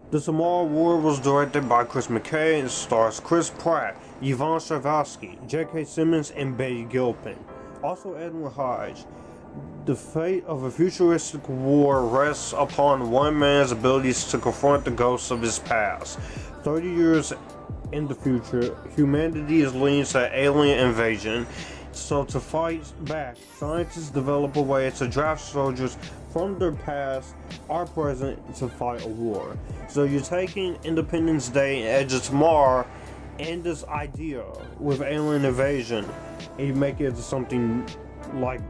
The Tomorrow War was directed by Chris McKay and stars Chris Pratt, Yvonne Strahovski, J.K. Simmons, and Betty Gilpin. Also Edwin Hodge. The fate of a futuristic war rests upon one man's abilities to confront the ghosts of his past. 30 years in the future, humanity is leading to alien invasion. So to fight back, scientists develop a way to draft soldiers from their past or present to fight a war. So you're taking Independence Day and Edge of Tomorrow and this idea with alien invasion and you make it into something like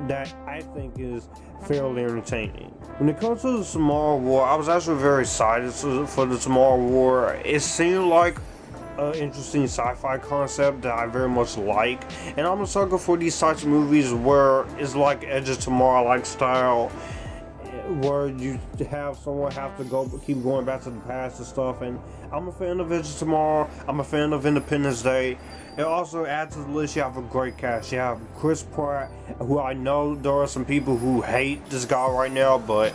that I think is fairly entertaining. When it comes to the Tomorrow War, I was actually very excited for the Tomorrow War. It seemed like an interesting sci-fi concept that I very much like, and I'm a sucker for these types of movies where it's like Edge of Tomorrow like style, where you have someone have to keep going back to the past and stuff. And I'm a fan of Edge of Tomorrow. I'm a fan of Independence Day. It also adds to the list. You have a great cast. You have Chris Pratt, who I know there are some people who hate this guy right now, but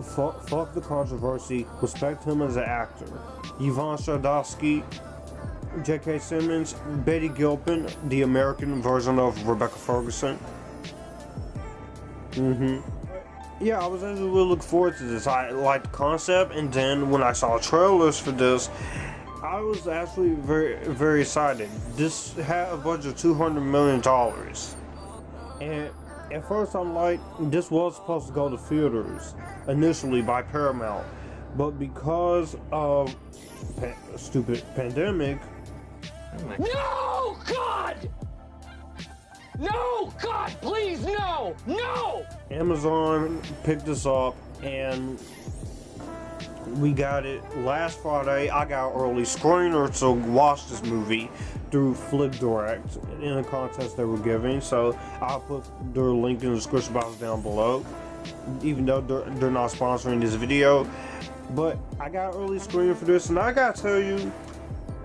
fuck the controversy. Respect him as an actor. Yvonne Strahovski, J.K. Simmons, Betty Gilpin, the American version of Rebecca Ferguson. Yeah, I was actually really looking forward to this. I liked the concept, and then when I saw trailers for this, I was actually very excited. This had a budget of $200 million. And at first I'm like, this was supposed to go to theaters initially by Paramount. But because of stupid pandemic... No, God! No, God, please, no! No! Amazon picked this up and we got it last Friday. I got an early screener to watch this movie through Flip Direct in a contest they were giving. So I'll put their link in the description box down below, even though they're not sponsoring this video. But I got an early screener for this, and I gotta tell you,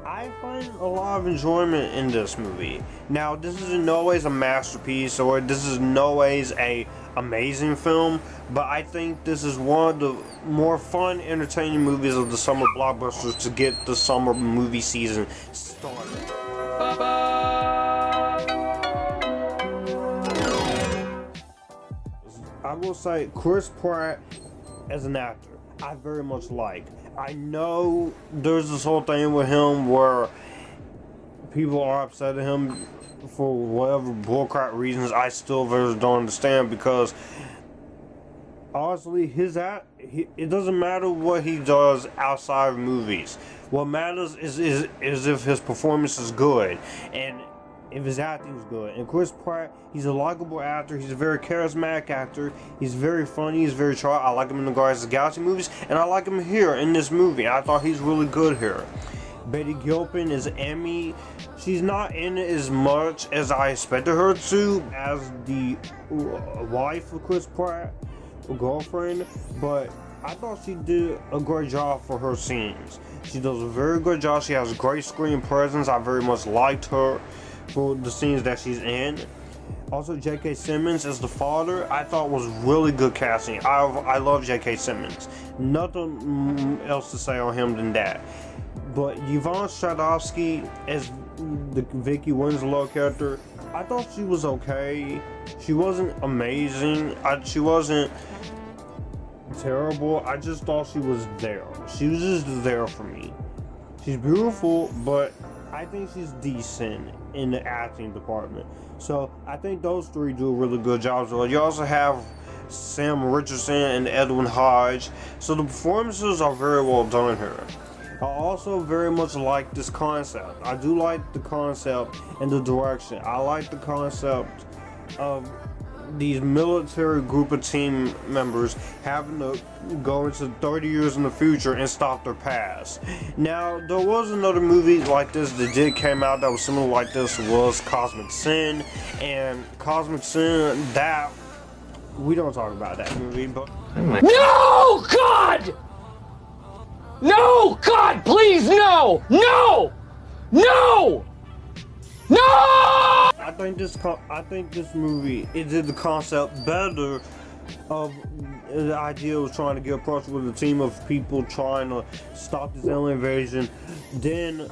I find a lot of enjoyment in this movie. Now, this is in no ways a masterpiece, or this is in no ways a amazing film, but I think this is one of the more fun, entertaining movies of the summer blockbusters to get the summer movie season started. I will say, Chris Pratt as an actor, I very much like. I know there's this whole thing with him where people are upset at him for whatever bullcrap reasons. I still very don't understand, because honestly, it doesn't matter what he does outside of movies. What matters is if his performance is good and if his acting is good. And Chris Pratt, he's a likable actor. He's a very charismatic actor. He's very funny. He's very charming. I like him in the Guardians of the Galaxy movies, and I like him here in this movie. I thought he's really good here. Betty Gilpin is Emmy. She's not in it as much as I expected her to as the wife of Chris Pratt, girlfriend, but I thought she did a great job for her scenes. She does a very good job. She has a great screen presence. I very much liked her for the scenes that she's in. Also, J.K. Simmons as the father, I thought was really good casting. I love J.K. Simmons. Nothing else to say on him than that. But Yvonne Strahovski as the Vicky Winslow character, I thought she was okay. She wasn't amazing. She wasn't terrible. I just thought she was there. She was just there for me. She's beautiful, but I think she's decent in the acting department. So I think those three do a really good job. So you also have Sam Richardson and Edwin Hodge. So the performances are very well done here. I also very much like this concept. I do like the concept and the direction. I like the concept of these military group of team members having to go into 30 years in the future and stop their past. Now, there was another movie like this that came out that was similar like this, was Cosmic Sin. And Cosmic Sin, that we don't talk about that movie, but No, God! No, God, please, no! No! No! No! I think this movie, it did the concept better of the idea was trying to get approached with a team of people trying to stop this alien invasion. Then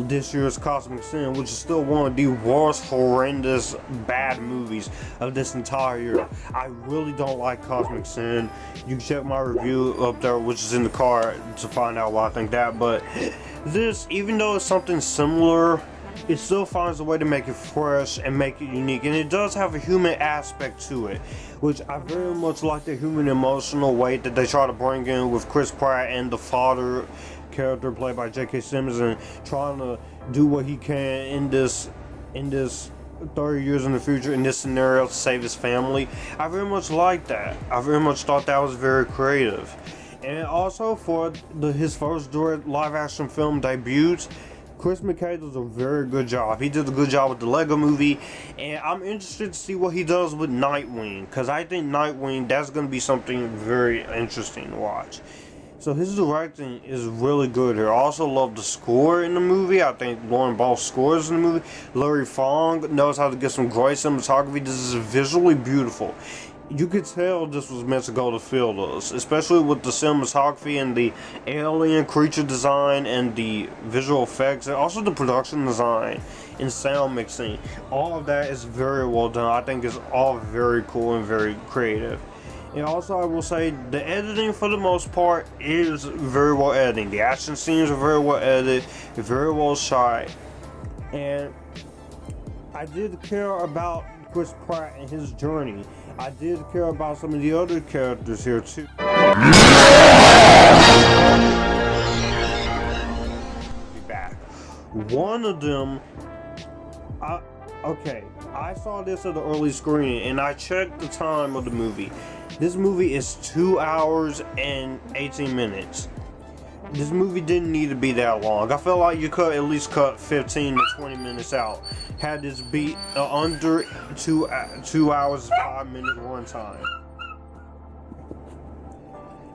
this year's Cosmic Sin, which is still one of the worst, horrendous, bad movies of this entire year. I really don't like Cosmic Sin. You can check my review up there, which is in the car, to find out why I think that. But this, even though it's something similar, it still finds a way to make it fresh and make it unique, and it does have a human aspect to it, which I very much like the human emotional weight that they try to bring in with Chris Pratt and the father character played by J.K. Simmons, and trying to do what he can in this 30 years in the future in this scenario to save his family. I very much like that. I very much thought that was very creative. And also for his first direct live action film debuts, Chris McKay does a very good job. He did a good job with the Lego movie, and I'm interested to see what he does with Nightwing, because I think Nightwing, that's going to be something very interesting to watch. So his directing is really good here. I also love the score in the movie. I think Lorne Balfe scores in the movie. Larry Fong knows how to get some great cinematography. This is visually beautiful. You could tell this was meant to go to field, especially with the cinematography and the alien creature design and the visual effects, and also the production design and sound mixing. All of that is very well done. I think it's all very cool and very creative. And also, I will say the editing, for the most part, is very well edited. The action scenes are very well edited, very well shot, and I did care about Chris Pratt and his journey. I did care about some of the other characters here too. Be back. One of them, okay, I saw this at the early screening and I checked the time of the movie. This movie is 2 hours and 18 minutes. This movie didn't need to be that long. I felt like you could at least cut 15 to 20 minutes out. Had this be under 2 hours and 5 minutes runtime.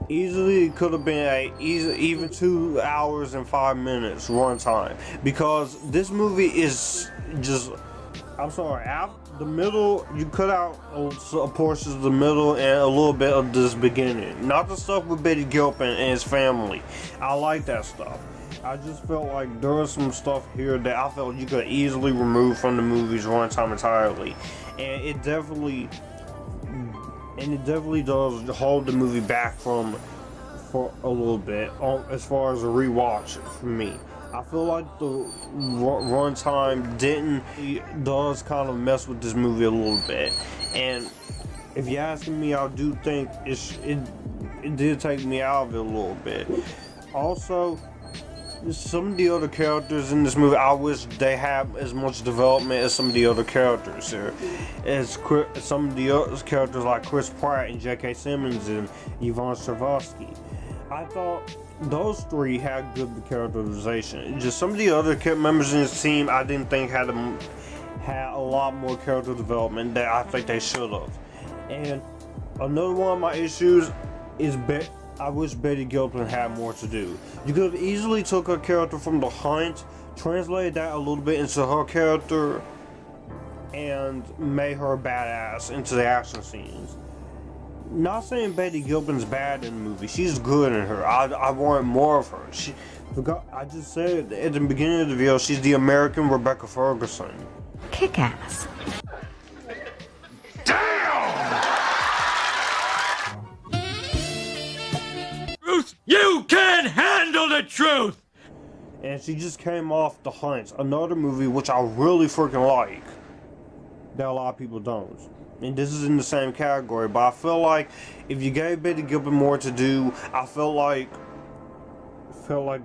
Easily it could have been even 2 hours and 5 minutes runtime, because this movie is just, I'm sorry, the middle, you cut out portions of the middle and a little bit of this beginning. Not the stuff with Betty Gilpin and his family. I like that stuff. I just felt like there was some stuff here that I felt you could easily remove from the movie's runtime entirely. And it definitely does hold the movie back for a little bit as far as a rewatch for me. I feel like the runtime does kind of mess with this movie a little bit, and if you're asking me, I do think it did take me out of it a little bit. Also, some of the other characters in this movie, I wish they have as much development as some of the other characters here. As some of the other characters like Chris Pratt and J.K. Simmons and Yvonne Strahovski. I thought those three had good characterization. Just some of the other members in this team, I didn't think had a lot more character development that I think they should have. And another one of my issues is I wish Betty Gilpin had more to do. You could have easily took her character from The Hunt, translated that a little bit into her character, and made her badass into the action scenes. Not saying Betty Gilpin's bad in the movie. She's good in her. I want more of her. I just said at the beginning of the video, she's the American Rebecca Ferguson. Kick ass. Truth, you can handle the truth! And she just came off The Hunt, another movie which I really freaking like, that a lot of people don't. And this is in the same category, but I feel like if you gave Betty Gilpin more to do, I felt like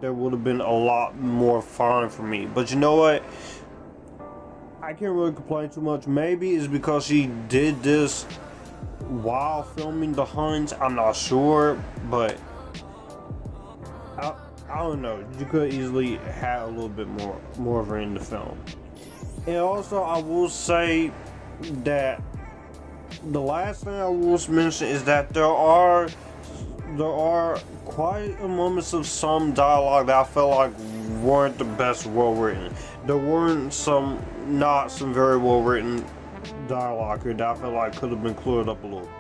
there would have been a lot more fun for me. But you know what? I can't really complain too much. Maybe it's because she did this while filming The Hunt. I'm not sure, but I don't know. You could easily have a little bit more of her in the film. And also, I will say that the last thing I will mention is that there are quite a moments of some dialogue that I felt like weren't the best well written. There weren't not some very well written dialogue here that I felt like could have been cleared up a little bit.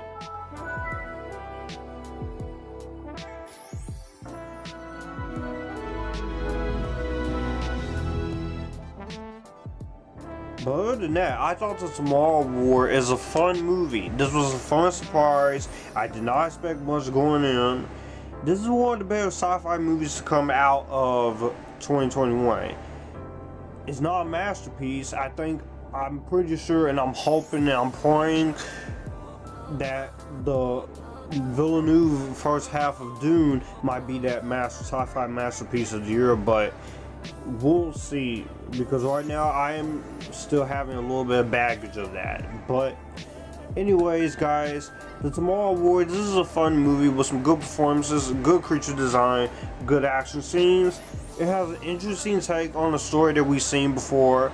But other than that, I thought The Tomorrow War is a fun movie. This was a fun surprise. I did not expect much going in. This is one of the better sci-fi movies to come out of 2021. It's not a masterpiece. I'm pretty sure, and I'm hoping and I'm praying that the Villeneuve first half of Dune might be that sci-fi masterpiece of the year, but we'll see, because right now I am still having a little bit of baggage of that. But anyways, guys, The Tomorrow War, this is a fun movie with some good performances, good creature design, good action scenes. It has an interesting take on a story that we've seen before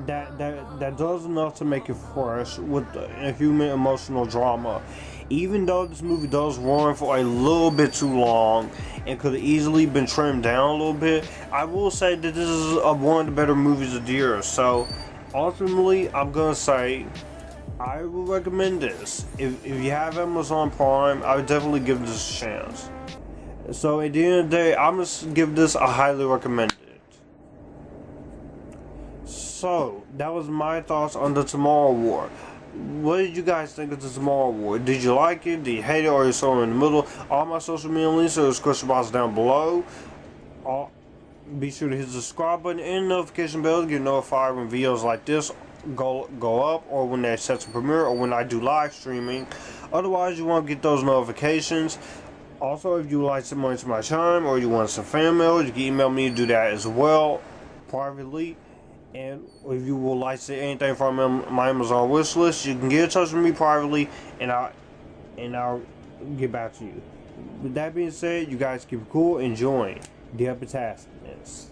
that does enough to make it fresh with a human emotional drama. Even though this movie does run for a little bit too long and could have easily been trimmed down a little bit, I will say that this is one of the better movies of the year. So ultimately, I'm gonna say I will recommend this. If you have Amazon Prime, I would definitely give this a chance. So at the end of the day, I'm gonna give this a highly recommended. So that was my thoughts on The Tomorrow War. What did you guys think of The Tomorrow War? Did you like it? Did you hate it? Or are you somewhere in the middle? All my social media links are in the description box down below. Be sure to hit the subscribe button and notification bell to get notified when videos like this go up, or when they're set to premiere, or when I do live streaming. Otherwise, you want to get those notifications. Also, if you would like some money to my channel, or you want some fan mail, you can email me to do that as well privately. And if you would like to say anything from my Amazon wish list, you can get in touch with me privately, and I'll get back to you. With that being said, you guys keep it cool, enjoying the Epictasticness.